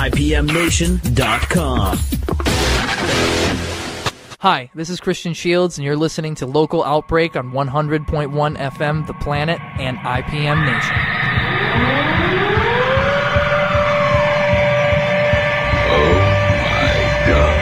IPMNation.com. Hi, this is Christian Shields, and you're listening to Local Outbreak on 100.1 FM, The Planet, and IPM Nation. Oh my God.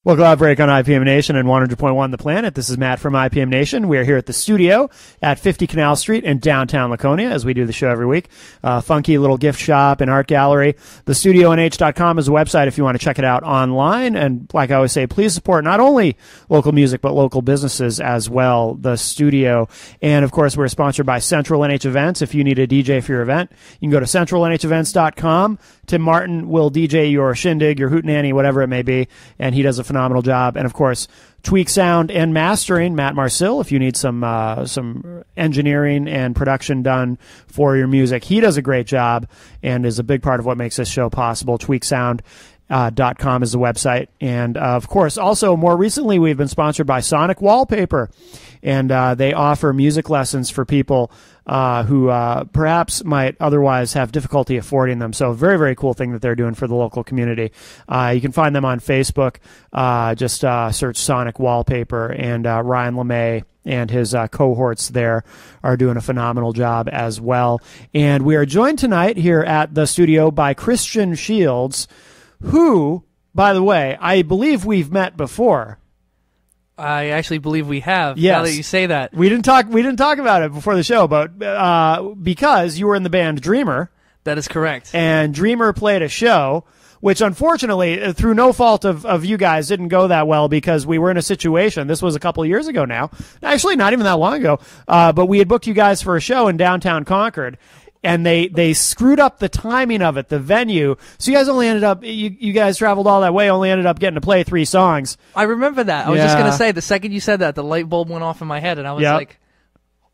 Local Outbreak on IPM Nation and 100.1 The Planet. This is Matt from IPM Nation. We are here at the studio at 50 Canal Street in downtown Laconia as we do the show every week. Funky little gift shop and art gallery. TheStudioNH.com is a website if you want to check it out online. And like I always say, please support not only local music but local businesses as well, the studio. And of course, we're sponsored by Central NH Events. If you need a DJ for your event, you can go to centralNHEvents.com. Tim Martin will DJ your shindig, your hootenanny, whatever it may be, and he does a phenomenal job. And of course, Tweak Sound and Mastering, Matt Marcil, if you need some engineering and production done for your music. He does a great job and is a big part of what makes this show possible. TweakSound.com is the website. And of course, also more recently, we've been sponsored by Sonic Wallpaper, and they offer music lessons for people who perhaps might otherwise have difficulty affording them. So a very, very cool thing that they're doing for the local community. You can find them on Facebook. Just search Sonic Wallpaper, and Ryan LeMay and his cohorts there are doing a phenomenal job as well. And we are joined tonight here at the studio by Christian Shields, who, by the way, I believe we've met before. I actually believe we have. Yes. Now that you say that, We didn't talk about it before the show, but because you were in the band Dreamer. that is correct. And Dreamer played a show, which unfortunately, through no fault of you guys, didn't go that well because we were in a situation. This was a couple of years ago now. Actually, not even that long ago. But we had booked you guys for a show in downtown Concord. And they screwed up the timing of it, the venue. So you guys only ended up, you guys traveled all that way, only ended up getting to play 3 songs. I remember that. I was just going to say, the second you said that, the light bulb went off in my head, and I was like,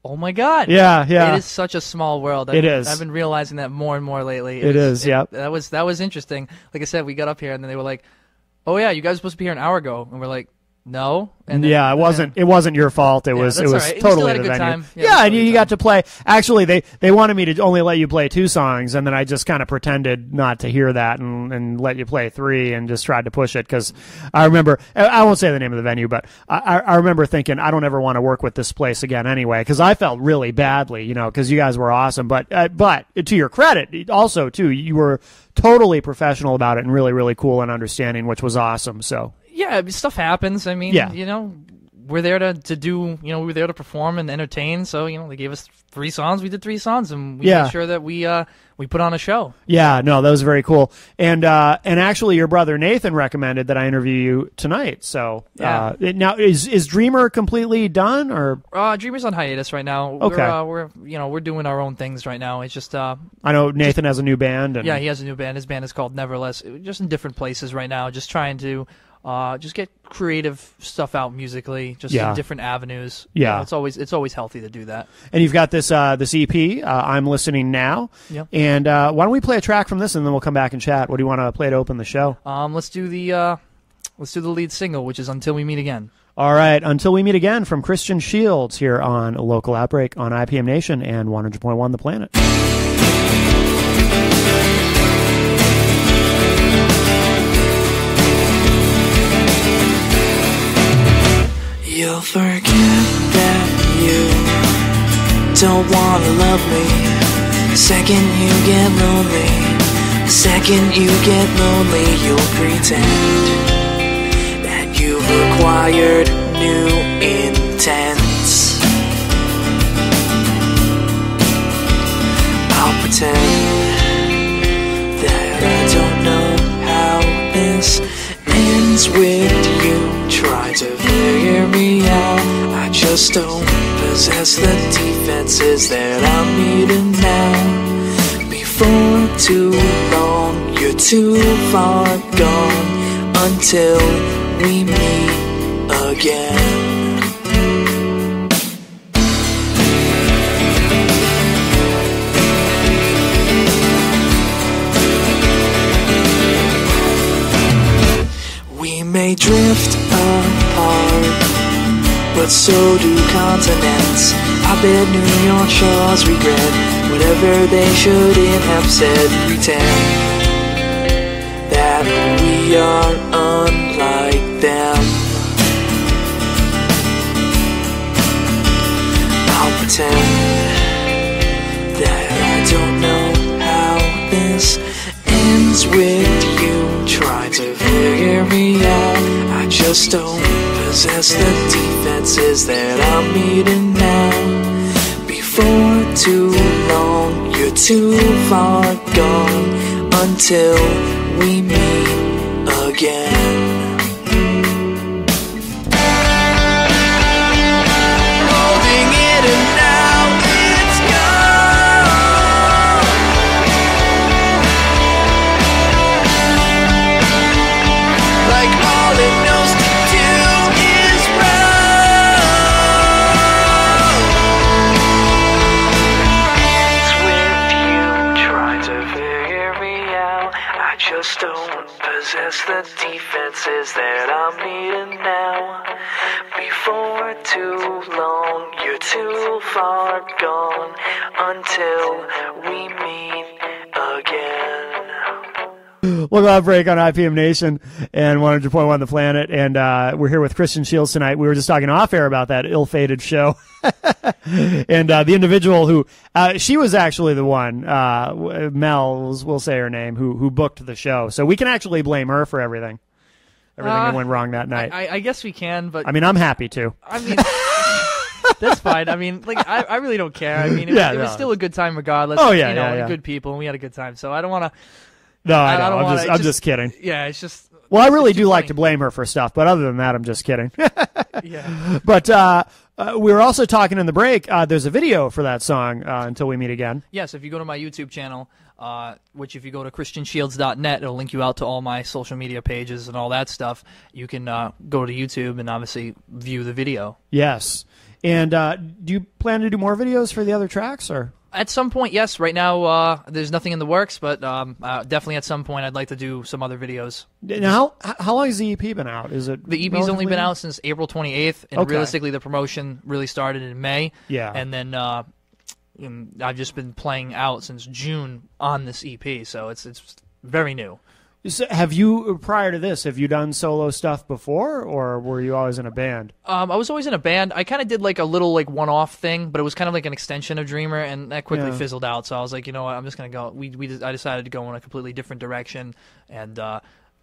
oh my God. Yeah. It is such a small world. I've been realizing that more and more lately. That was interesting. Like I said, we got up here, and then they were like, oh yeah, you guys were supposed to be here an hour ago. And we're like, no. And then, it wasn't your fault. It was right. totally the venue. Time. And you got to play. Actually, they wanted me to only let you play 2 songs, and then I just kind of pretended not to hear that and let you play 3 and just tried to push it because I remember, I won't say the name of the venue, but I remember thinking I don't ever want to work with this place again anyway because I felt really badly, because you guys were awesome. But to your credit, also too, you were totally professional about it and really, really cool and understanding, which was awesome. So. Yeah, stuff happens. I mean, we're there to do, we're there to perform and entertain. So, they gave us 3 songs. We did 3 songs, and we made sure that we put on a show. Yeah, no, that was very cool. And actually, your brother Nathan recommended that I interview you tonight. So, now is Dreamer completely done, or? Dreamer's on hiatus right now. Okay. We're doing our own things right now. It's just I know Nathan has a new band. And... Yeah, he has a new band. His band is called Neverless. Just in different places right now. Just trying to. Just get creative stuff out musically, just in different avenues. Yeah, it's always healthy to do that. And you've got this EP, I'm Listening Now. Yeah. And why don't we play a track from this, and then we'll come back and chat. What do you want to play to open the show? Let's do the lead single, which is "Until We Meet Again." All right, "Until We Meet Again" from Christian Shields here on Local Outbreak on IPM Nation and 100.1 The Planet. You'll forget that you don't wanna love me. The second you get lonely, the second you get lonely, you'll pretend that you've acquired new intents. I'll pretend that I don't know how this ends with you. Try to figure me out. I just don't possess the defenses that I'm needing now. Before too long, you're too far gone. Until we meet again. drift apart, but so do continents. I bet New York shores regret whatever they shouldn't have said. Pretend that we are unlike them. I'll pretend that I don't know how this ends with you trying to figure me out. I just don't possess the defenses that I'm needing now. Before too long, you're too far gone until we meet again. Holding it and now it's gone. Like all it knows to do is run. It's with you trying to figure me out. I just don't possess the defenses that I'm needing now. Before too long, you're too far gone until we meet again. We'll go Outbreak on IPM Nation and 100.1 The Planet, and we're here with Christian Shields tonight. We were just talking off air about that ill-fated show, and the individual who she was actually the one, Mel, we'll say her name, who booked the show. So we can actually blame her for everything that went wrong that night. I guess we can, but I mean, I'm happy to. I mean. That's fine. I mean, like, I really don't care. I mean, it was still a good time regardless. Oh, yeah, good people, and we had a good time. So I don't want to. No, I know. I'm just kidding. Yeah, it's just. Well, I really do like to blame her for stuff, but other than that, I'm just kidding. Yeah. But we were also talking in the break. There's a video for that song, Until We Meet Again. Yes, if you go to my YouTube channel, which if you go to ChristianShields.net, it'll link you out to all my social media pages and all that stuff. You can go to YouTube and obviously view the video. Yes. And do you plan to do more videos for the other tracks, or? At some point, yes. Right now, there's nothing in the works, but definitely at some point, I'd like to do some other videos. Now, how long has the EP been out? Is it the EP's only been out since April 28th, and realistically, the promotion really started in May. Yeah, and then I've just been playing out since June on this EP, so it's very new. So have you, prior to this, have you done solo stuff before, or were you always in a band? I was always in a band. I kind of did like a little like one-off thing, but it was kind of like an extension of Dreamer, and that quickly fizzled out. So I was like, you know what, I'm just gonna go. I decided to go in a completely different direction, and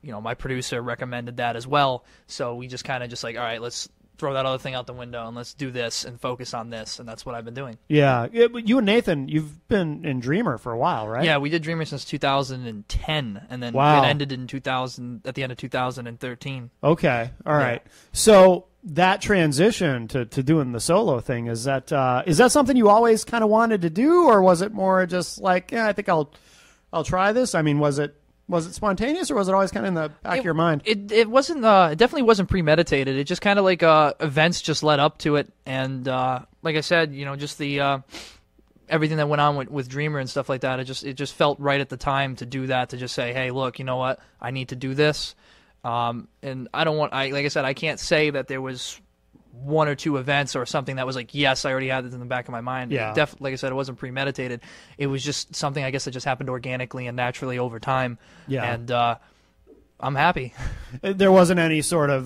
my producer recommended that as well. So we just kind of just like, all right, let's throw that other thing out the window and let's do this and focus on this, and that's what I've been doing. Yeah, you and Nathan, you've been in Dreamer for a while, right? Yeah, we did Dreamer since 2010, and then it ended in at the end of 2013. Okay, all right. So that transition to doing the solo thing, is that something you always kind of wanted to do, or was it more just like, I think I'll try this? I mean, was it spontaneous, or was it always kind of in the back of your mind? It wasn't. It definitely wasn't premeditated. It just kind of like events just led up to it, and like I said, just the everything that went on with Dreamer and stuff like that. It just felt right at the time to do that. To just say, hey, look, you know what? I need to do this, and I don't want. Like I said, I can't say that there was one or two events or something that was like, yes, I already had this in the back of my mind. Yeah. Like I said, it wasn't premeditated. It was just something, I guess, that just happened organically and naturally over time. Yeah. And I'm happy. There wasn't any sort of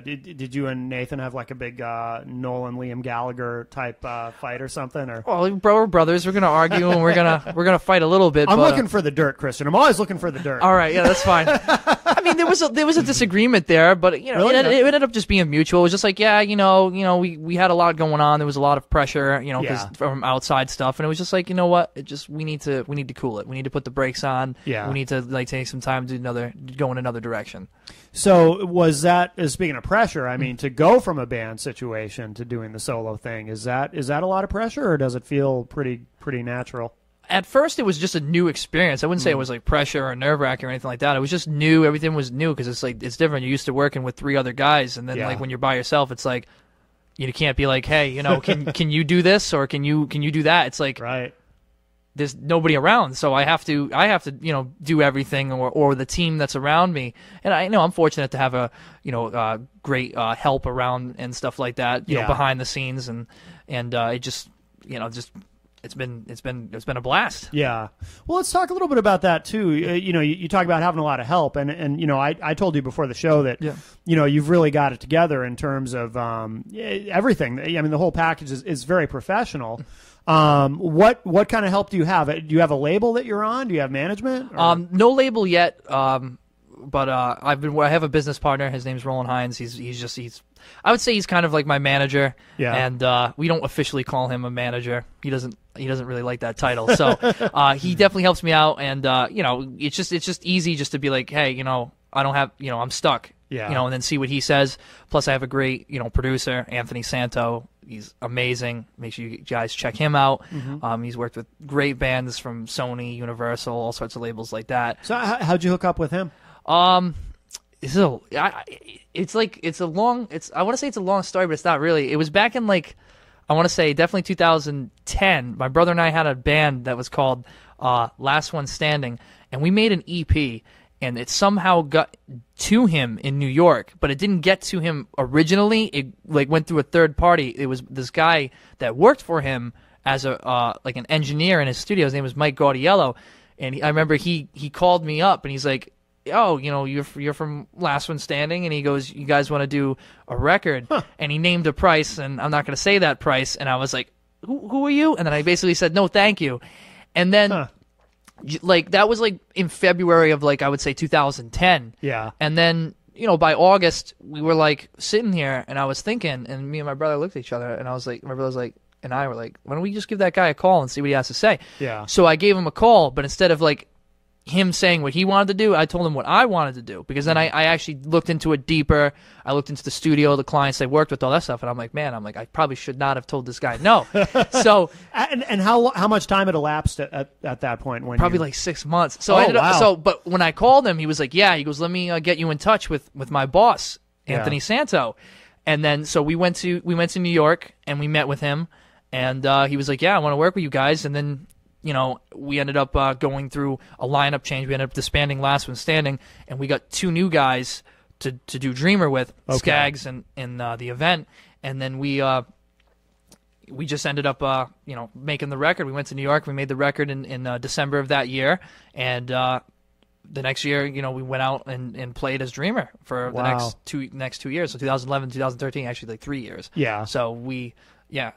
did you and Nathan have like a big Nolan Liam Gallagher type fight or something? Or well, we're brothers. We're gonna argue and we're gonna fight a little bit. I'm looking for the dirt, Christian. I'm always looking for the dirt. All right, yeah, that's fine. I mean, there was a disagreement there, but really? it ended up just being mutual. It was just like, yeah, we had a lot going on. There was a lot of pressure, because from outside stuff, and it was just like, you know what? We need to cool it. We need to put the brakes on. Yeah. We need to like take some time to go in another direction. So was that, speaking of pressure, I mean, to go from a band situation to doing the solo thing, is that a lot of pressure, or does it feel pretty natural? At first, it was just a new experience. I wouldn't say it was like pressure or nerve-wracking or anything like that. It was just new. Everything was new because it's different. You're used to working with three other guys, and then like when you're by yourself, it's like you can't be like, hey, can you do this or can you do that? It's like, right. there's nobody around, so I have to do everything, or the team that's around me. And I know I'm fortunate to have a great help around and stuff like that, you know, behind the scenes, and it just it's been a blast. Yeah. Well, let's talk a little bit about that too. You talk about having a lot of help, and I told you before the show that you've really got it together in terms of everything. I mean, the whole package is very professional. What kind of help do you have? Do you have a label that you're on? Do you have management? No label yet. But I have a business partner. His name's Roland Hines. He's I would say he's kind of like my manager. Yeah. And we don't officially call him a manager. He doesn't really like that title. So he definitely helps me out. And it's just easy just to be like, hey, I don't have, I'm stuck. Yeah. And then see what he says. Plus, I have a great producer, Anthony Santo. He's amazing. Make sure you guys check him out. Mm-hmm. He's worked with great bands from Sony, Universal, all sorts of labels like that. So how'd you hook up with him? I want to say it's a long story, but it's not really. It was back in I want to say definitely 2010. My brother and I had a band that was called Last One Standing, and we made an EP, and it somehow got to him in New York, but it didn't get to him originally. It went through a third party. It was this guy that worked for him as an engineer in his studio. His name was Mike Gaudiello, and I remember he called me up and he's like, oh, you're from Last One Standing, and he goes, you guys want to do a record? Huh. And he named a price, and I'm not going to say that price, and I was like, who are you? And then I basically said, no, thank you. And then, that was in February of I would say 2010. Yeah. And then, by August, we were sitting here, and I was thinking, and me and my brother looked at each other, and my brother was like, and I were like, why don't we just give that guy a call and see what he has to say? Yeah. So I gave him a call, but instead of him saying what he wanted to do, I told him what I wanted to do, because then I actually looked into it deeper. I looked into the studio, the clients they worked with, all that stuff, and I'm like, I probably should not have told this guy no. So and how much time had elapsed at that point? When probably 6 months. So but when I called him, he was like, yeah, he goes, let me get you in touch with my boss, Anthony Santo. And then so we went to New York and we met with him, and he was like, yeah, I want to work with you guys. And then we ended up going through a lineup change. We ended up disbanding Last One Standing, and we got 2 new guys to do Dreamer with, Skaggs and the Event. And then we just ended up making the record. We went to New York. We made the record in December of that year, and the next year, we went out and played as Dreamer for the next 2 years. So 2011, 2013, actually 3 years. Yeah. So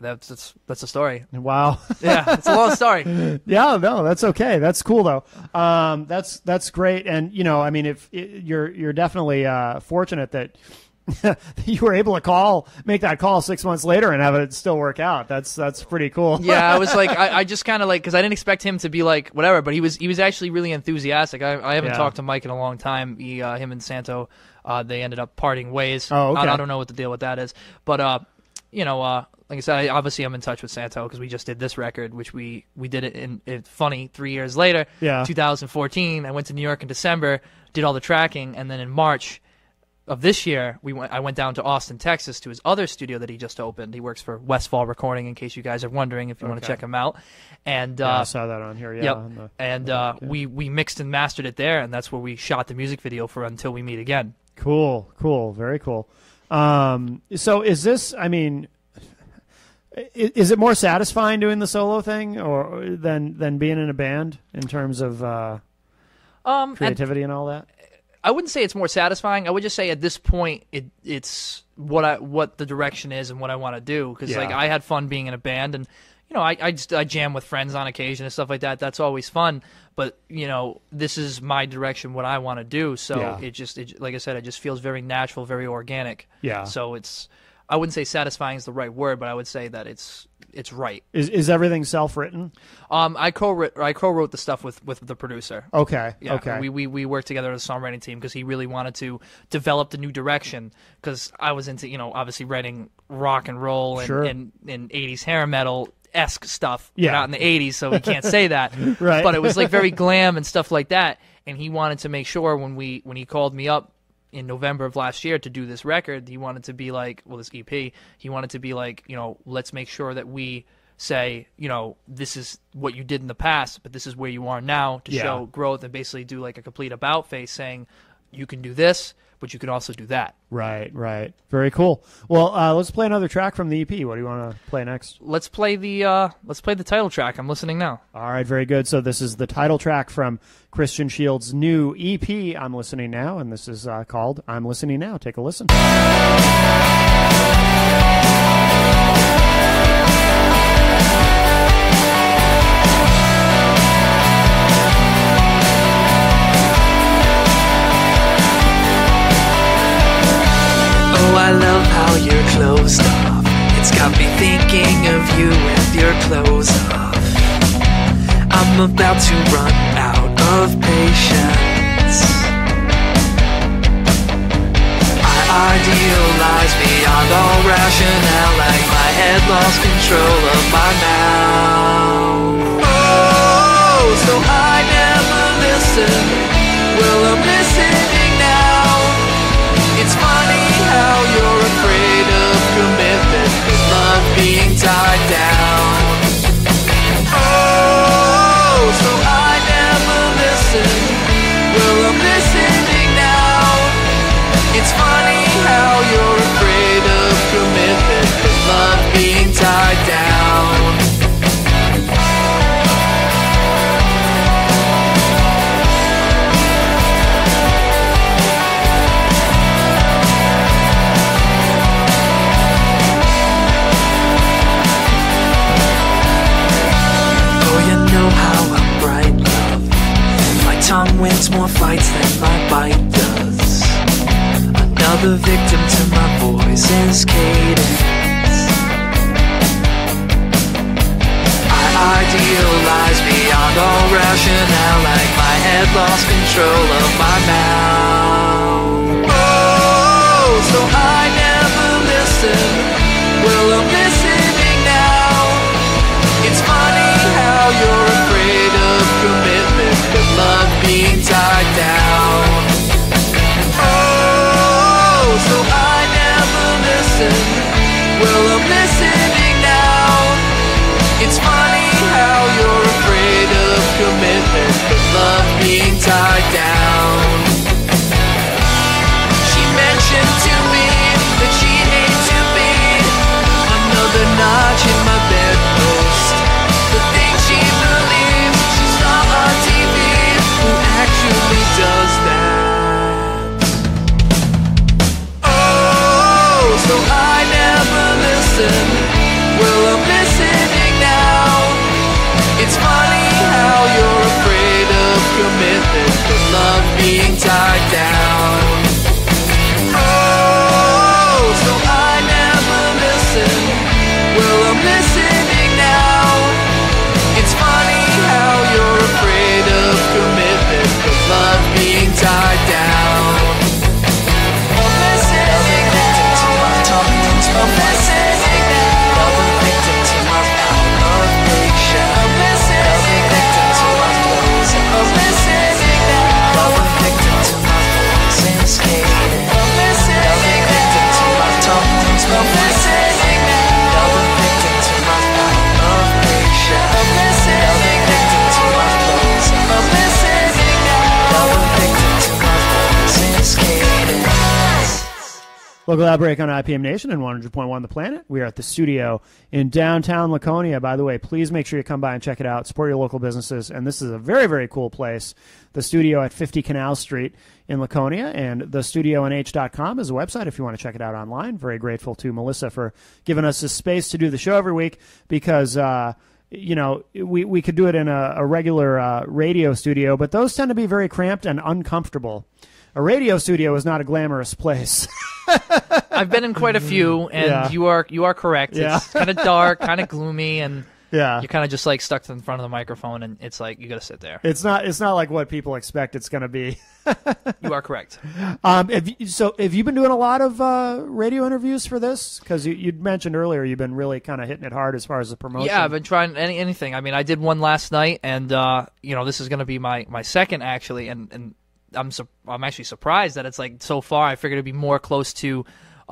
that's the story. Wow. Yeah, it's a long story. Yeah, no, that's okay. That's cool though. That's great. And if you're definitely fortunate that you were able to make that call 6 months later and have it still work out. That's pretty cool. Yeah, I was I just kind of because I didn't expect him to be whatever, but he was actually really enthusitic. I haven't talked to Mike in a long time. Him and Santo, they ended up parting ways. Oh, okay. I don't know what the deal with that is, but like I said, obviously I'm in touch with Santo because we just did this record, which we did it in funny 3 years later. Yeah. 2014. I went to New York in December, did all the tracking, and then in March of this year, I went down to Austin, Texas, to his other studio that he just opened. He works for Westfall Recording, in case you guys are wondering if you want to check him out. And I saw that on here. Yeah. Yep. We mixed and mastered it there, and that's where we shot the music video for Until We Meet Again. Cool, very cool. So is this? Is it more satisfying doing the solo thing or than being in a band in terms of creativity and all that? I wouldn't say it's more satisfying. I would just say at this point it's what the direction is and what I want to do, because I had fun being in a band, and I jam with friends on occasion and stuff like that. That's always fun. But this is my direction, what I want to do. So it like I said, it just feels very natural, very organic. Yeah. So I wouldn't say satisfying is the right word, but I would say that it's right. Is everything self-written? I co-wrote the stuff with the producer. Okay. Yeah, okay. We worked together as a songwriting team because he really wanted to develop the new direction, because I was into obviously writing rock and roll and 80s hair metal-esque stuff. Yeah. We're not in the 80s, so we can't say that. Right. But it was very glam and stuff like that, and he wanted to make sure when he called me up in November of last year to do this record, he wanted to be this EP, he wanted to be let's make sure that we say, this is what you did in the past, but this is where you are now to show growth, and basically do like a complete about face saying you can do this, but you can also do that. Right. Very cool. Well, let's play another track from the EP. What do you want to play next? Let's play the title track. I'm listening now. All right, very good. So this is the title track from Christian Shields' new EP, I'm Listening Now, and this is called I'm Listening Now. Take a listen. Oh, I love how you're closed off. It's got me thinking of you with your clothes off. I'm about to run out of patience. I idealize beyond all rationale, like my head lost control of my mouth. Oh, so I never listen. Well, I'm listening now. It's funny how you're afraid of commitment, with love being tied down. Oh, so I never listen. Well, I'm listening now. It's funny how you're afraid of commitment, with love being tied down. Tongue wins more fights than my bite does. Another victim to my voice's cadence. I idealize beyond all rationale, like my head lost control of my mouth. Oh, so I never listen. Well, I'm listening now. It's funny how you're afraid of commitment, with love being tied down. Oh, so I never listen. Well, I'm listening now. It's funny how you're afraid of commitment, with love being tied down. She mentioned to me that she'd hate to be another notch in my bedpost. The thing she believes she saw on TV, who actually does that? Oh, so I never listen. Well, I'm listening now. It's funny how you're afraid of commitment, with love being tied down. Oh, so I never listen. Well, I'm listening now. It's funny how you're afraid of commitment, with love being tied down. I'm listening now. I'm listening now. Another victim to my obligation. I'm listening now. I'm listening now. Another victim to my voice escaping. I'm listening now. I'm listening now. Another victim to my obligation. I'm listening now. I'm listening now. Another victim to my voice escaping. Local Outbreak on IPM Nation and 100.1 The Planet. We are at the studio in downtown Laconia. By the way, please make sure you come by and check it out. Support your local businesses. And this is a very, very cool place. The studio at 50 Canal Street in Laconia. And thestudionh.com is a website if you want to check it out online. Very grateful to Melissa for giving us this space to do the show every week because, we could do it in a regular radio studio, but those tend to be very cramped and uncomfortable. A radio studio is not a glamorous place. I've been in quite a few, and you are correct. It's kind of dark, kind of gloomy, and you're kind of just like stuck in front of the microphone, and it's like you got to sit there. It's not like what people expect it's going to be. You are correct. Have you been doing a lot of radio interviews for this? Because you'd mentioned earlier you've been really kind of hitting it hard as far as the promotion. Yeah, I've been trying anything. I mean, I did one last night, and this is going to be my second actually, and I'm actually surprised that it's like so far. I figured it'd be more close to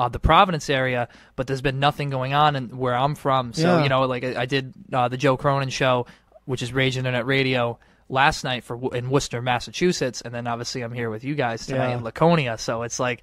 the Providence area, but there's been nothing going on where I'm from. So, like I did the Joe Cronin show, which is Rage Internet Radio, last night in Worcester, Massachusetts, and then obviously I'm here with you guys tonight in Laconia. So it's like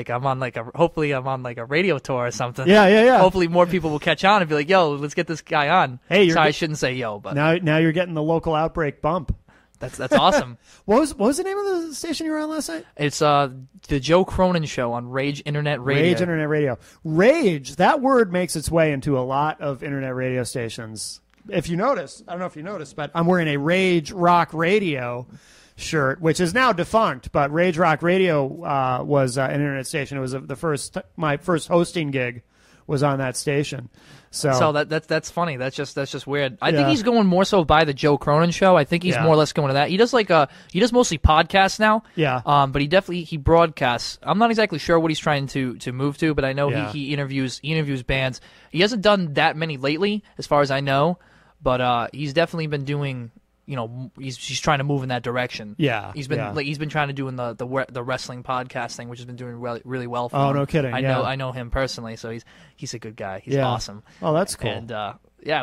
I'm on hopefully I'm on a radio tour or something. Yeah. Hopefully more people will catch on and be like, yo, let's get this guy on. Hey, I shouldn't say yo, but now you're getting the local Outbreak bump. That's awesome. What was the name of the station you were on last night? It's the Joe Cronin Show on Rage Internet Radio. Rage Internet Radio. Rage, that word makes its way into a lot of internet radio stations. If you notice, I don't know if you noticed, but I'm wearing a Rage Rock Radio shirt, which is now defunct, but Rage Rock Radio was an internet station. It was my first hosting gig was on that station. So that's funny. That's just weird. I think he's going more so by the Joe Cronin Show. I think he's more or less going to that. He does he does mostly podcasts now. Yeah. But he broadcasts. I'm not exactly sure what he's trying to move to, but I know he interviews bands. He hasn't done that many lately, as far as I know. But he's definitely been doing, he's trying to move in that direction. Yeah, he's been trying to do in the wrestling podcast thing, which has been doing really well for him. Oh, no kidding! I know him personally, so he's a good guy. He's awesome. Oh, that's cool. And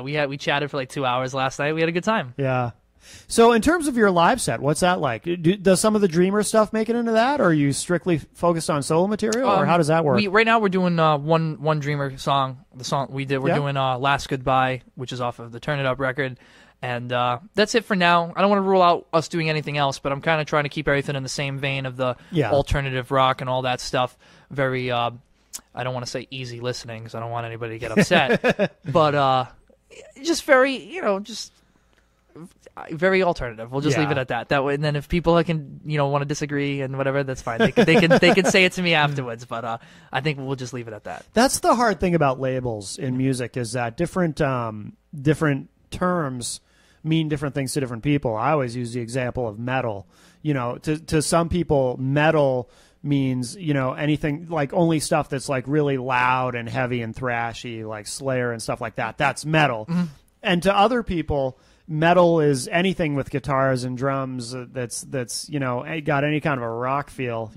we chatted for like 2 hours last night. We had a good time. Yeah. So in terms of your live set, what's that like? Does some of the Dreamer stuff make it into that, or are you strictly focused on solo material, or how does that work? Right now we're doing one Dreamer song. The song we're doing Last Goodbye, which is off of the Turn It Up record. And that's it for now. I don't want to rule out us doing anything else, but I'm kind of trying to keep everything in the same vein of the alternative rock and all that stuff. Very, I don't want to say easy listening because I don't want anybody to get upset. But just very, just very alternative. We'll just leave it at that. That way, and then if people can, want to disagree and whatever, that's fine. They can say it to me afterwards. But I think we'll just leave it at that. That's the hard thing about labels in music is that different terms mean different things to different people. I always use the example of metal. To some people, metal means, anything like only stuff that's like really loud and heavy and thrashy, like Slayer and stuff like that. That's metal. Mm-hmm. And to other people, metal is anything with guitars and drums that's got any kind of a rock feel,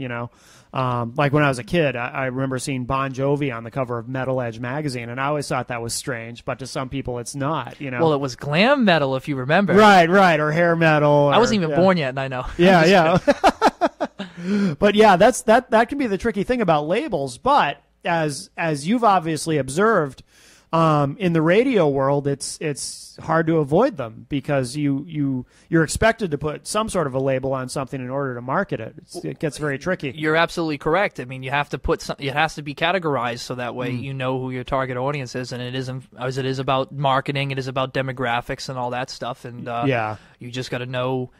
Like when I was a kid, I remember seeing Bon Jovi on the cover of Metal Edge magazine, and I always thought that was strange, but to some people it's not, Well, it was glam metal, if you remember. Right, or hair metal. I wasn't even born yet, and I know. Yeah. But yeah, that can be the tricky thing about labels, but as you've obviously observed, in the radio world, it's hard to avoid them because you're expected to put some sort of a label on something in order to market it. It gets very tricky. You're absolutely correct. I mean, you have to put it has to be categorized so that way you know who your target audience is, and it is about marketing, it is about demographics and all that stuff, and you just got to know.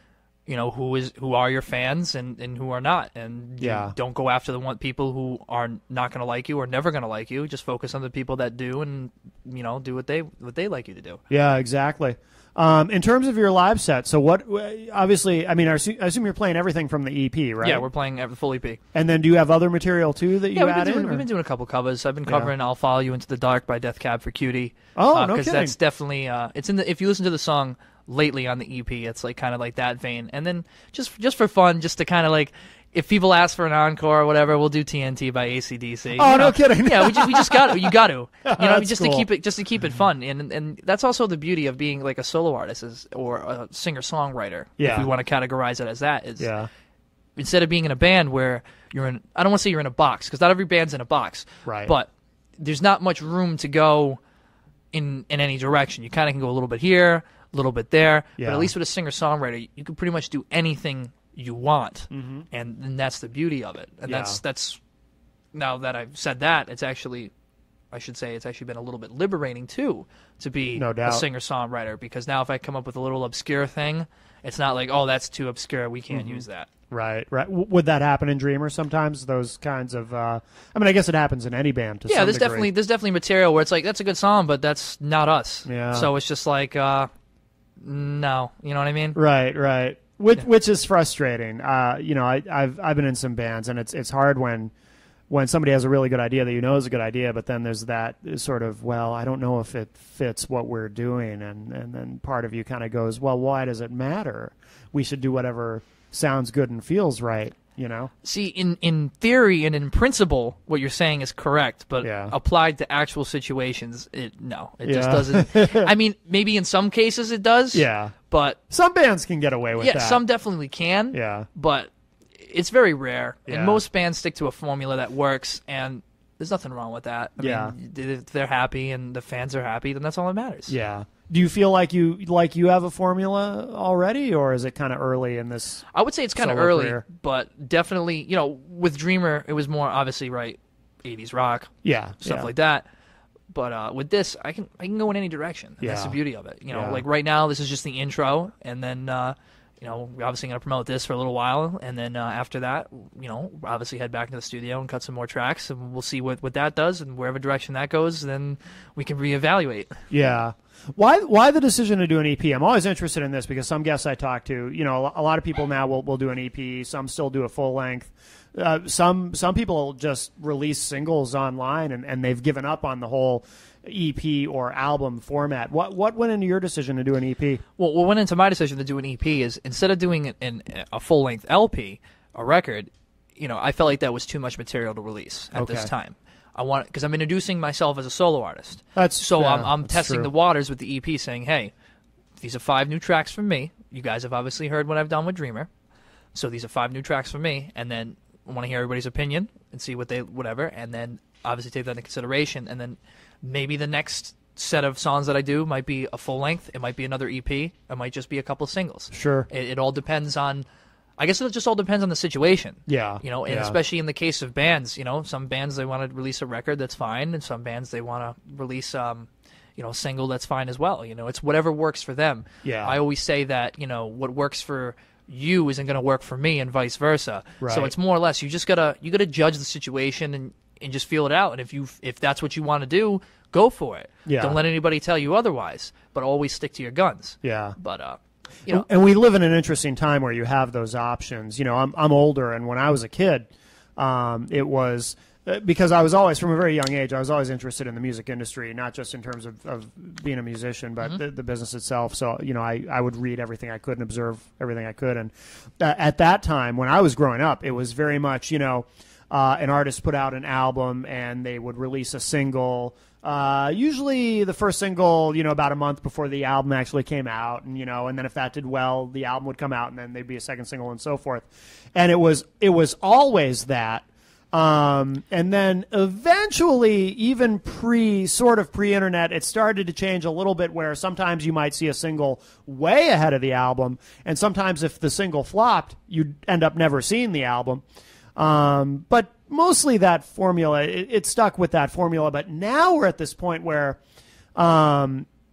Who are your fans and who are not, and don't go after the people who are not going to like you or never going to like you. Just focus on the people that do, and do what they like you to do. Yeah, exactly. In terms of your live set, so what? Obviously, I mean, I assume you're playing everything from the EP, right? Yeah, we're playing the full EP. And then, do you have other material too that you add in? We've been doing a couple covers. I've been covering "I'll Follow You Into the Dark" by Death Cab for Cutie. Oh, no kidding. Because that's definitely it's in the. If you listen to the song lately on the EP, it's like kind of like that vein. And then just for fun, just to kind of like, if people ask for an encore or whatever, we'll do TNT by AC/DC. Oh, no kidding. Yeah, we just got to. You got to. Just cool. to keep it fun. And that's also the beauty of being like a solo artist or a singer-songwriter. Yeah. If we want to categorize it as that, is instead of being in a band where you're in, I don't want to say you're in a box, because not every band's in a box. Right. But there's not much room to go in any direction. You kind of can go a little bit here, a little bit there, but at least with a singer-songwriter, you can pretty much do anything you want, and that's the beauty of it. And that's now that I've said that, it's actually been a little bit liberating too to be a singer-songwriter, because now if I come up with a little obscure thing, it's not like, oh, that's too obscure, we can't use that. Right. Would that happen in Dreamer sometimes? Those kinds of, I mean, I guess it happens in any band to some degree. There's definitely material where it's like, that's a good song, but that's not us. Yeah. So it's just like, no, you know what I mean? Right. Which is frustrating. I've been in some bands, and it's hard when somebody has a really good idea that you know is a good idea, but then there's that sort of, well, I don't know if it fits what we're doing, and then part of you kind of goes, well, why does it matter? We should do whatever sounds good and feels right. you know? See, in theory and in principle, what you're saying is correct, but applied to actual situations, it just doesn't. I mean, maybe in some cases it does. Yeah. But some bands can get away with that. Yeah, some definitely can. Yeah. But it's very rare. Yeah. And most bands stick to a formula that works, and there's nothing wrong with that. I mean, if they're happy and the fans are happy, then that's all that matters. Yeah. Do you feel like you have a formula already, or is it kind of early in this? I would say it's kind of early, but definitely, with Dreamer, it was more obviously 80s rock, stuff like that. But with this, I can go in any direction. And that's the beauty of it. Like right now, this is just the intro, and then we're obviously going to promote this for a little while, and then after that, obviously head back into the studio and cut some more tracks, and we'll see what that does, and wherever direction that goes, then we can reevaluate. Yeah. Why the decision to do an EP? I'm always interested in this because some guests I talk to, a lot of people now will do an EP. Some still do a full length. Some people just release singles online and they've given up on the whole EP or album format. What went into your decision to do an EP? Well, what went into my decision to do an EP is instead of doing a full length LP, a record, I felt like that was too much material to release at this time. Because I'm introducing myself as a solo artist. I'm testing the waters with the EP, saying, hey, these are 5 new tracks from me. You guys have obviously heard what I've done with Dreamer. So these are 5 new tracks from me, and then I want to hear everybody's opinion and see whatever, and then obviously take that into consideration, and then maybe the next set of songs that I do might be a full length, it might be another EP, it might just be a couple of singles. Sure. It all depends on, I guess it just all depends on the situation. Yeah. And especially in the case of bands, some bands they want to release a record, that's fine, and some bands they want to release a single, that's fine as well. It's whatever works for them. Yeah. I always say that, what works for you isn't going to work for me and vice versa. Right. So it's more or less you gotta judge the situation and just feel it out. And if that's what you want to do, go for it. Yeah. Don't let anybody tell you otherwise, but always stick to your guns. Yeah. But and we live in an interesting time where you have those options. I'm older, and when I was a kid, it was because I was always, from a very young age, I was always interested in the music industry, not just in terms of being a musician, but the business itself. So, I would read everything I could and observe everything I could. And at that time, when I was growing up, it was very much, an artist put out an album and they would release a single. Usually the first single, about a month before the album actually came out, and then if that did well, the album would come out, and then there'd be a second single and so forth. And it was always that. And then eventually, even pre-internet, it started to change a little bit where sometimes you might see a single way ahead of the album, and sometimes if the single flopped, you'd end up never seeing the album. But mostly that formula, it stuck with that formula. But now we're at this point where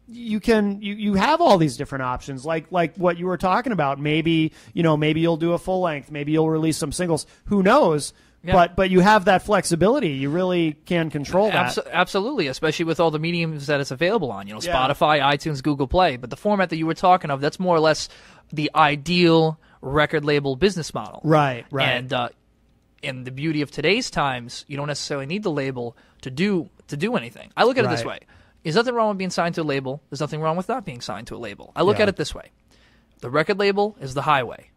you have all these different options, like what you were talking about. Maybe you'll do a full length, maybe you'll release some singles. Who knows? Yeah. But you have that flexibility. You really can control that. Absolutely, especially with all the mediums that it's available on. Spotify, iTunes, Google Play. But the format that you were talking of, that's more or less the ideal record label business model. Right. And the beauty of today's times, you don't necessarily need the label to do anything. I look at it this way. There's nothing wrong with being signed to a label. There's nothing wrong with not being signed to a label. I look at it this way. The record label is the highway.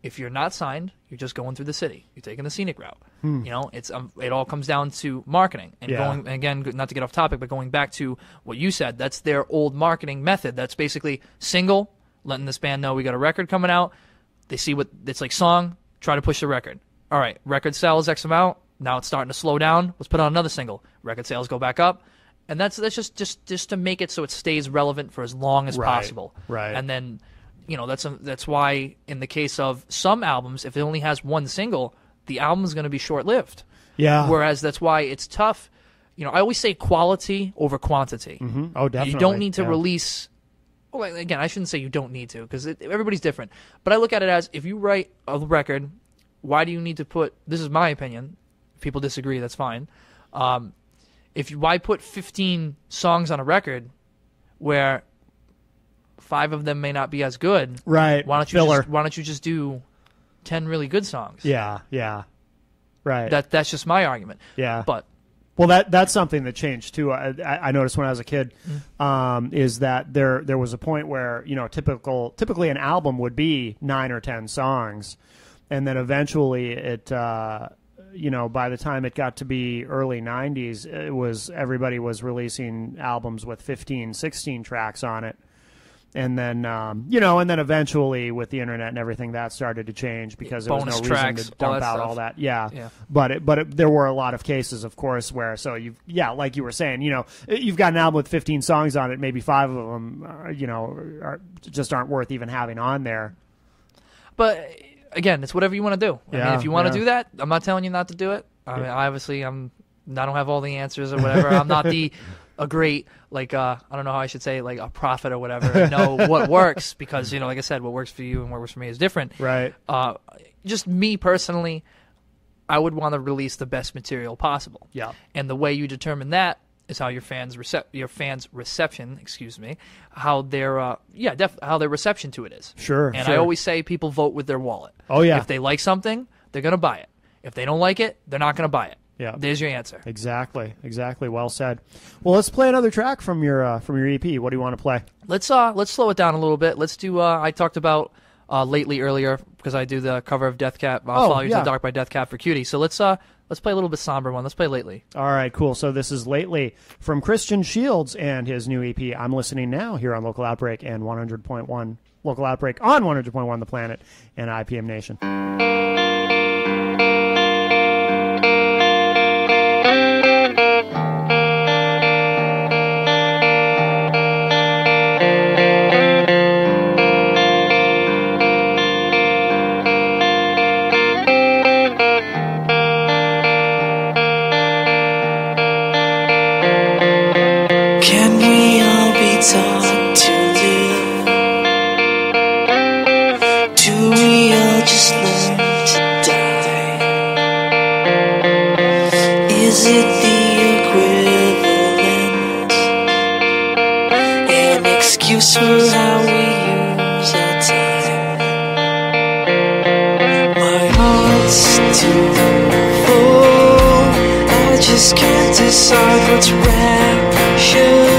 If you're not signed, you're just going through the city. You're taking the scenic route. It all comes down to marketing. And going, again, not to get off topic, but going back to what you said, that's their old marketing method. That's basically single, letting this band know we got a record coming out. They see what it's like, song, try to push the record. All right, record sales X amount. Now it's starting to slow down. Let's put on another single. Record sales go back up. And that's just to make it so it stays relevant for as long as possible. Right. And then, that's why in the case of some albums, if it only has one single, the album is going to be short-lived. Yeah. Whereas that's why it's tough. I always say quality over quantity. Mm-hmm. Oh, definitely. You don't need to release. Well, again, I shouldn't say you don't need to because everybody's different. But I look at it as if you write a record, why do you need to put? This is my opinion. If people disagree, that's fine. Why put 15 songs on a record where 5 of them may not be as good? Right. Why don't you just do 10 really good songs? Yeah. Right. That's just my argument. Yeah. But that's something that changed too. I noticed when I was a kid, is that there was a point where typically an album would be 9 or 10 songs. and then eventually it, by the time it got to be early 90s, everybody was releasing albums with 15, 16 tracks on it. And then, and then eventually with the internet and everything, that started to change because there was no reason to dump out all that. Yeah. But there were a lot of cases, of course, where like you were saying, you've got an album with 15 songs on it, maybe 5 of them, just aren't worth even having on there. But again, it's whatever you want to do. I mean, if you want to do that, I'm not telling you not to do it. I mean, obviously, I don't have all the answers or whatever. I'm not a great, I don't know how I should say, like a prophet or whatever, and know what works because, like I said, what works for you and what works for me is different. Right. Just me personally, I would want to release the best material possible. Yeah. And the way you determine that is how your fans' reception, how their how their reception to it is. Sure. And I always say people vote with their wallet. Oh yeah. If they like something, they're going to buy it. If they don't like it, they're not going to buy it. Yeah. There's your answer. Exactly. Well said. Well, let's play another track from your EP. What do you want to play? Let's slow it down a little bit. Let's do. I talked about Lately earlier because I do the cover of Death Cab. Follow You to the Dark by Death Cab for Cutie. So let's play a little bit somber one. Let's play Lately. All right, cool. So this is Lately from Christian Shields and his new EP. I'm listening now here on Local Outbreak and 100.1 Local Outbreak on 100.1 The Planet and IPM Nation. Taught to live? Do we all just learn to die? Is it the equivalent? An excuse for how we use our time? My heart's too full, I just can't decide what's rational.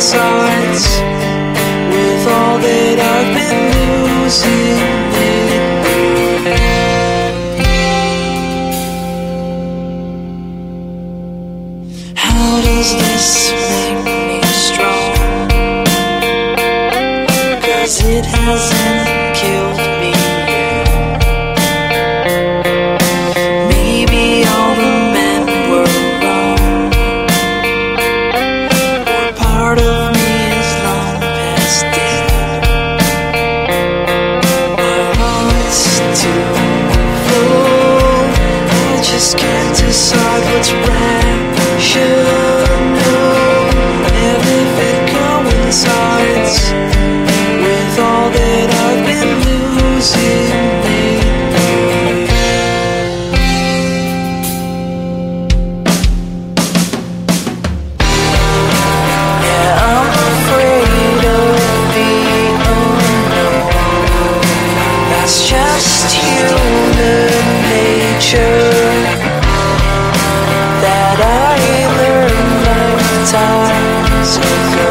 Sides with all that I've been losing lately. How does this make me strong? 'Cause it hasn't killed me yet. Maybe all the men were wrong, or part of me is long past dead. My heart's too full, I just can't decide what's rational. And if it coincides with all that I've been losing lately. Yeah, I'm afraid of the unknown. That's just human nature that I learned lifetimes ago.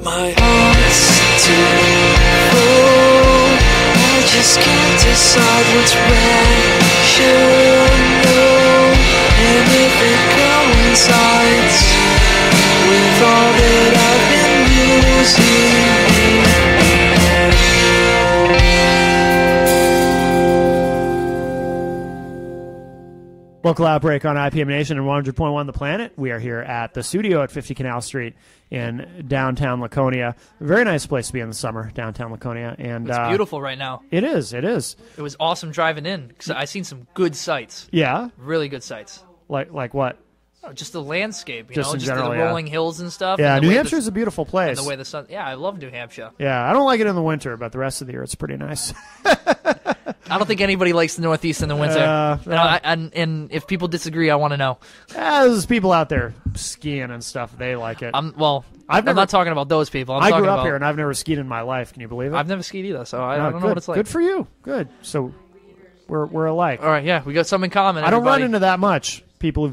My heart's too full, I just can't decide what's rational. And if it coincides with all that I've been losing. Local Outbreak on IPM Nation and 100.1 The Planet. We are here at the studio at 50 Canal Street in downtown Laconia. Very nice place to be in the summer, downtown Laconia. And It's beautiful right now. It is. It was awesome driving in because I seen some good sights. Yeah? Really good sights. Like what? Just the landscape, Just in general, the rolling hills and stuff. Yeah, and New Hampshire's a beautiful place. And the way the sun... Yeah, I love New Hampshire. Yeah, I don't like it in the winter, but the rest of the year it's pretty nice. I don't think anybody likes the Northeast in the winter. And if people disagree, I want to know. There's people out there skiing and stuff. They like it. I'm not talking about those people. I grew up here, and I've never skied in my life. Can you believe it? I've never skied either, so I don't know what it's like. Good for you. Good. So we're alike. All right, yeah, we got some in common. I don't run into that much. People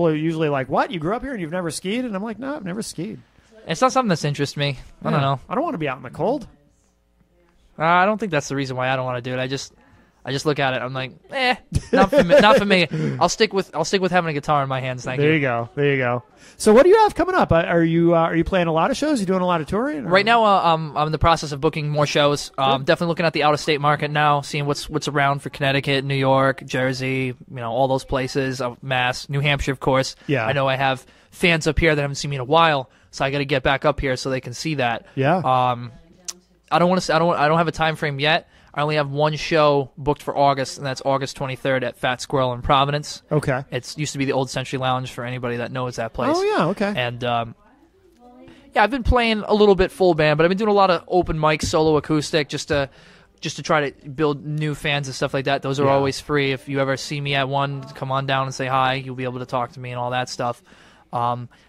are usually like, "What? You grew up here and you've never skied?" And I'm like, "No, I've never skied." It's not something that's interests me. I don't know. I don't want to be out in the cold. I don't think that's the reason why I don't want to do it. I just look at it. I'm like, not for me. Not for me. I'll stick with having a guitar in my hands. Thank you. There you go. So what do you have coming up? Are you playing a lot of shows? You doing a lot of touring? Or? Right now, I'm in the process of booking more shows. Definitely looking at the out of state market now, seeing what's around for Connecticut, New York, Jersey, all those places. Mass, New Hampshire, of course. Yeah. I know I have fans up here that haven't seen me in a while, so I got to get back up here so they can see that. Yeah. I don't have a time frame yet. I only have one show booked for August, and that's August 23rd at Fat Squirrel in Providence. Okay. It used to be the Old Century Lounge for anybody that knows that place. Oh, yeah, okay. And, I've been playing a little bit full band, but I've been doing a lot of open mic, solo acoustic, just to try to build new fans and stuff like that. Those are always free. If you ever see me at one, come on down and say hi. You'll be able to talk to me and all that stuff.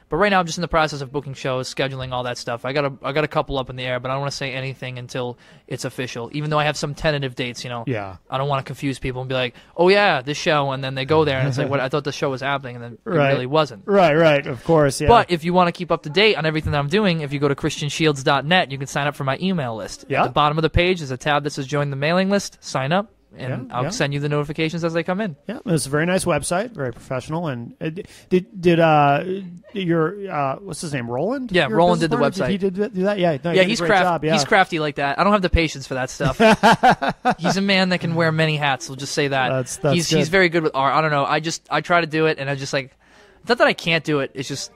But right now, I'm just in the process of booking shows, scheduling all that stuff. I got a couple up in the air, but I don't want to say anything until it's official. Even though I have some tentative dates, Yeah. I don't want to confuse people and be like, "Oh yeah, this show," and then they go there and it's like, "What? I thought the show was happening," and then it really wasn't. Right. Of course, yeah. But if you want to keep up to date on everything that I'm doing, if you go to ChristianShields.net, you can sign up for my email list. Yeah. At the bottom of the page is a tab that says "Join the mailing list." Sign up. And I'll send you the notifications as they come in. Yeah, it's a very nice website, very professional. And did your what's his name, Roland? Yeah, Roland did the website. He did do that. Yeah, he's crafty. He's crafty like that. I don't have the patience for that stuff. He's a man that can wear many hats. We'll just say that. He's very good with art. I don't know. I try to do it, and I just like. It's not that I can't do it. It's just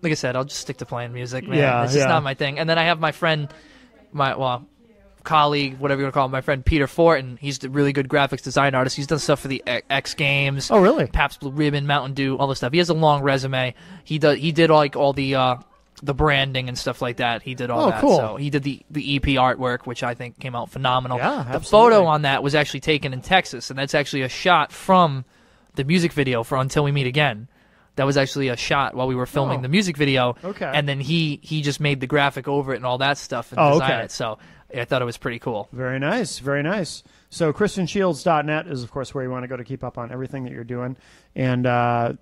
like I said. I'll just stick to playing music, man. Yeah, it's just not my thing. And then I have my friend, colleague, whatever you want to call him, my friend Peter Fortin. He's a really good graphics design artist. He's done stuff for the X Games. Oh, really? Pabst Blue Ribbon, Mountain Dew, all this stuff. He has a long resume. He did like all the branding and stuff like that. He did all that. Cool. So he did the EP artwork, which I think came out phenomenal. Yeah, the absolutely. photo on that was actually taken in Texas, and that's actually a shot from the music video for Until We Meet Again. That was actually a shot while we were filming the music video. Okay. And then he just made the graphic over it and all that stuff and designed it. So I thought it was pretty cool. Very nice. Very nice. So ChristianShields.net is, of course, where you want to go to keep up on everything that you're doing. And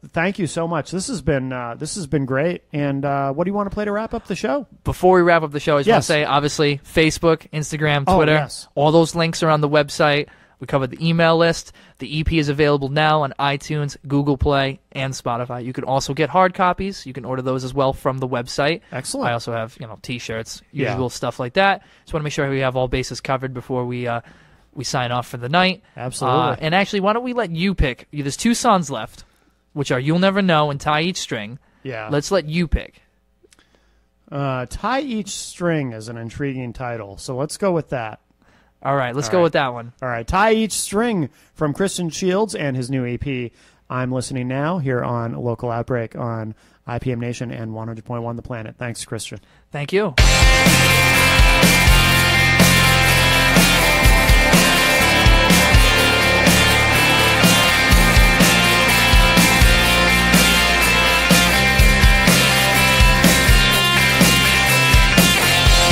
thank you so much. This has been great. And what do you want to play to wrap up the show? Before we wrap up the show, I just want to say, obviously, Facebook, Instagram, Twitter, all those links are on the website. We covered the email list. The EP is available now on iTunes, Google Play, and Spotify. You can also get hard copies. You can order those as well from the website. Excellent. I also have, T-shirts, usual stuff like that. Just want to make sure we have all bases covered before we sign off for the night. Absolutely. And actually, why don't we let you pick? There's 2 songs left, which are "You'll Never Know" and "Tie Each String." Yeah. Let's let you pick. "Tie Each String" is an intriguing title, so let's go with that. All right, let's go with that one. All right, "Tie Each String" from Christian Shields and his new EP. I'm listening now here on Local Outbreak on IPM Nation and 100.1 The Planet. Thanks, Christian. Thank you.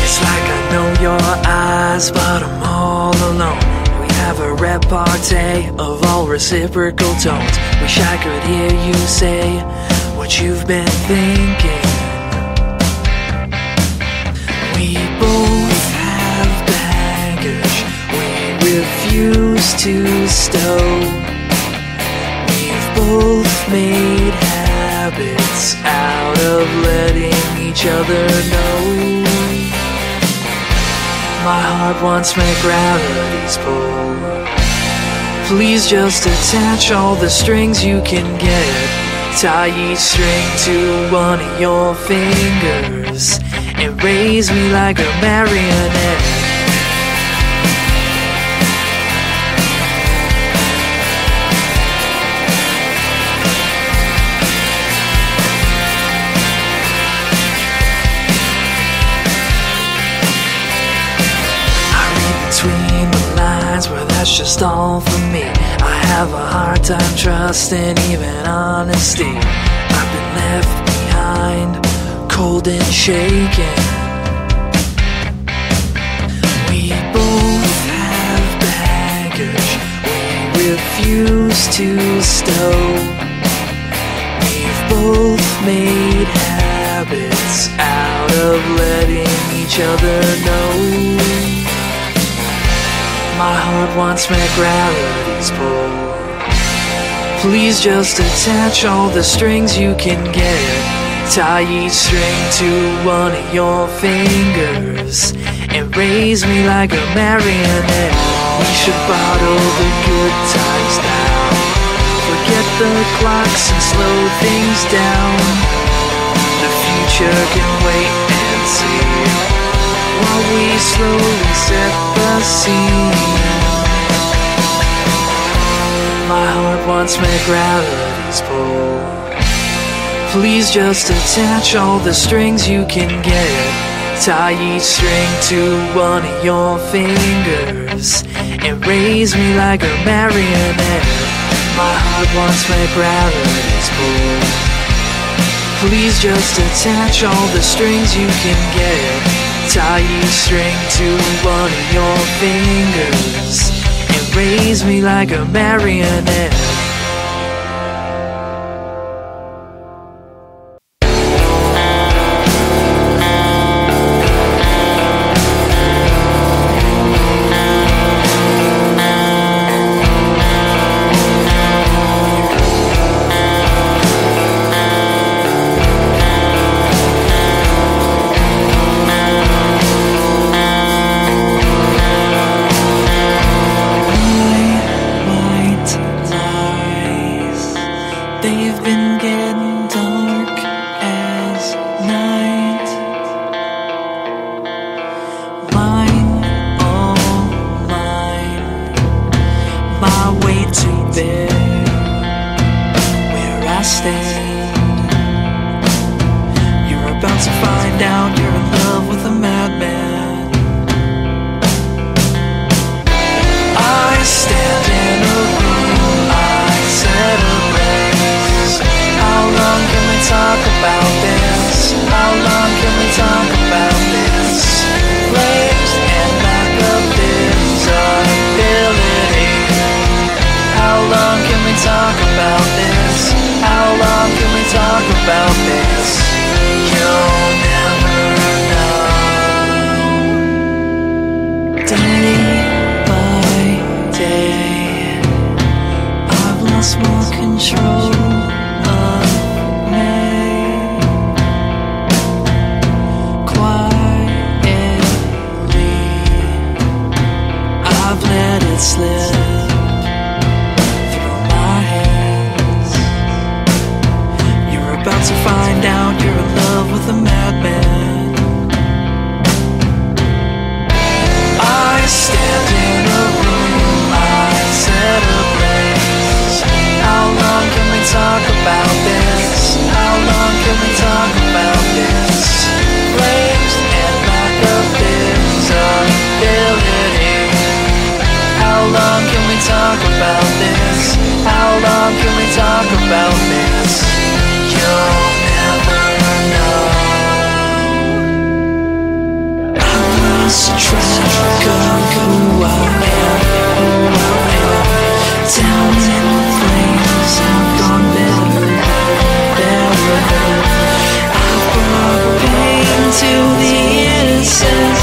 It's like I know your eyes, but I'm all alone. We have a repartee of all reciprocal tones. Wish I could hear you say what you've been thinking. We both have baggage we refuse to stow. We've both made habits out of letting each other know. My heart wants my gravity's pull. Please just attach all the strings you can get. Tie each string to one of your fingers and raise me like a marionette. lines where that's just all for me. I have a hard time trusting even honesty. I've been left behind, cold and shaken. We both have baggage we refuse to stow. We've both made habits out of letting each other know. My heart wants my gravity's pull. Please just attach all the strings you can get. Tie each string to one of your fingers and raise me like a marionette. We should bottle the good times down, forget the clocks and slow things down. The future can wait and see, while we slowly set the scene. My heart wants my gravity's pull. Please just attach all the strings you can get. Tie each string to one of your fingers and raise me like a marionette. My heart wants my gravity's pull. Please just attach all the strings you can get. Tie each string to one of your fingers and raise me like a marionette. They've been getting dark as night. Mine, oh mine, my way to bed, where I stand. You're about to find out you're in love with a madman. I stand in a room, I celebrate. How long can we talk about this? How long can we talk about this? Flames and lack of visibility. How long can we talk about this? How long can we talk about this? You'll never know. Day by day, I've lost more control. Slip through my hands. You're about to find out you're in love with a madman. I stand in a room, I set a blaze. How long can we talk about this? How long can we talk about this? Flames and lack of visibility. How long can we talk about this? How long can we talk about this? You'll never know. I've lost track of who I am. Down in the flames, I've gone better. I've brought pain to the innocent.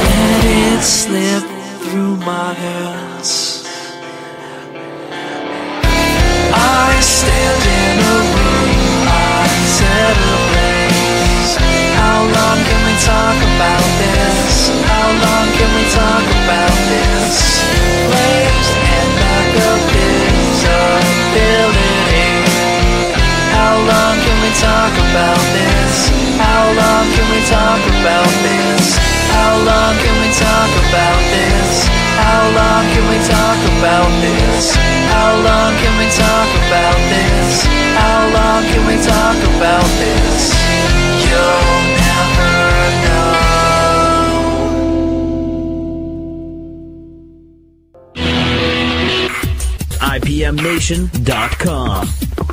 Let it slip through my hands. I stand in a room, I set a blaze. How long can we talk about this? How long can we talk about this? Flames and lack of visibility. How long can we talk about this? How long can we talk about this? How long can we talk about this? How long can we talk about this? How long can we talk about this? How long can we talk about this? You'll never know. IPMNation.com.